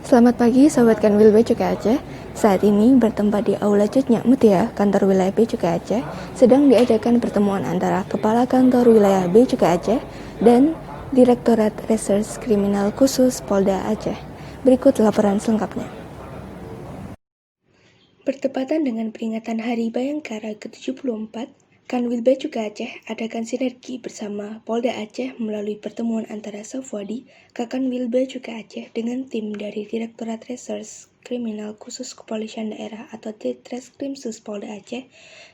Selamat pagi Sobat Kanwil Bea Cukai Aceh. Saat ini bertempat di Aula Cutnya Mutia, kantor wilayah Bea Cukai Aceh, sedang diadakan pertemuan antara Kepala Kantor Wilayah Bea Cukai Aceh dan Direktorat Reserse Kriminal Khusus Polda Aceh. Berikut laporan selengkapnya. Bertepatan dengan peringatan Hari Bayangkara ke-74, Kanwil Bea Cukai Aceh adakan sinergi bersama Polda Aceh melalui pertemuan antara Safwadi, Kakanwil Bea Cukai Aceh dengan tim dari Direktorat Reserse Kriminal Khusus Kepolisian Daerah atau Ditreskrimsus Polda Aceh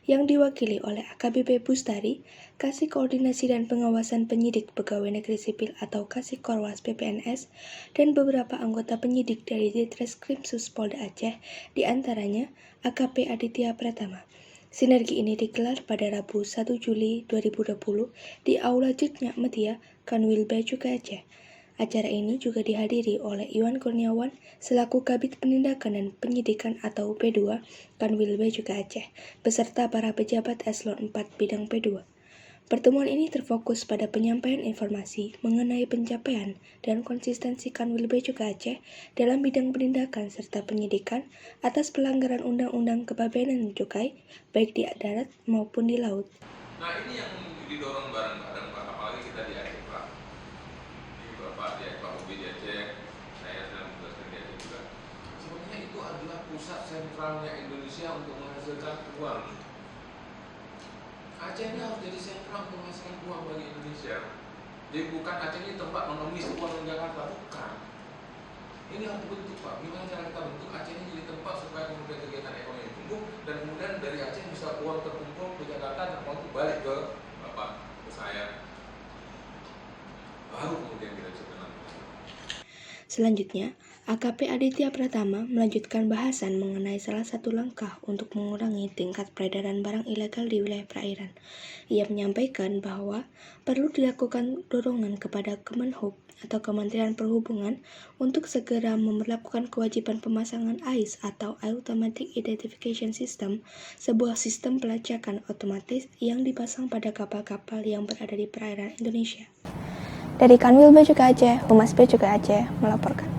yang diwakili oleh AKBP Bustari, Kasih Koordinasi dan Pengawasan Penyidik Pegawai Negeri Sipil atau Kasih Korwas PPNS, dan beberapa anggota penyidik dari Ditreskrimsus Polda Aceh, diantaranya AKP Aditya Pratama. Sinergi ini digelar pada Rabu 1 Juli 2020 di Aula Cutnya Mutia, Kanwil Bea Cukai Aceh. Acara ini juga dihadiri oleh Iwan Kurniawan selaku Kabid Penindakan dan Penyidikan atau P2 Kanwil Bea Cukai Aceh, beserta para pejabat eselon 4 bidang P2. Pertemuan ini terfokus pada penyampaian informasi mengenai pencapaian dan konsistensi Kanwil Bea Cukai Aceh dalam bidang penindakan serta penyidikan atas pelanggaran Undang-Undang Kepabeanan Cukai, baik di darat maupun di laut. Nah, ini yang didorong bareng-bareng Pak, apalagi kita di Aceh Pak. Ini Bapak di Aceh, Pak Ubi di Aceh, saya sedang menjelaskan di Aceh juga. Sebenarnya itu adalah pusat sentralnya Indonesia untuk menghasilkan uang. Aceh ini harus jadi sentral untuk menghasilkan uang bagi Indonesia. Jadi bukan Aceh ini tempat mengemis uang Jakarta, bukan. Ini harus dibentuk Pak. Gimana cara kita bentuk Aceh ini jadi tempat supaya kemudian kegiatan ekonomi tumbuh dan kemudian dari Aceh bisa uang terkumpul ke Jakarta dan uang itu balik ke Bapak, ke saya. Baru kemudian kita bisa tenang. Selanjutnya, AKP Aditya Pratama melanjutkan bahasan mengenai salah satu langkah untuk mengurangi tingkat peredaran barang ilegal di wilayah perairan. Ia menyampaikan bahwa perlu dilakukan dorongan kepada Kemenhub atau Kementerian Perhubungan untuk segera memperlakukan kewajiban pemasangan AIS atau Automatic Identification System, sebuah sistem pelacakan otomatis yang dipasang pada kapal-kapal yang berada di perairan Indonesia. Dari Kanwil Bea Cukai Aceh, Humas Bea Cukai Aceh melaporkan.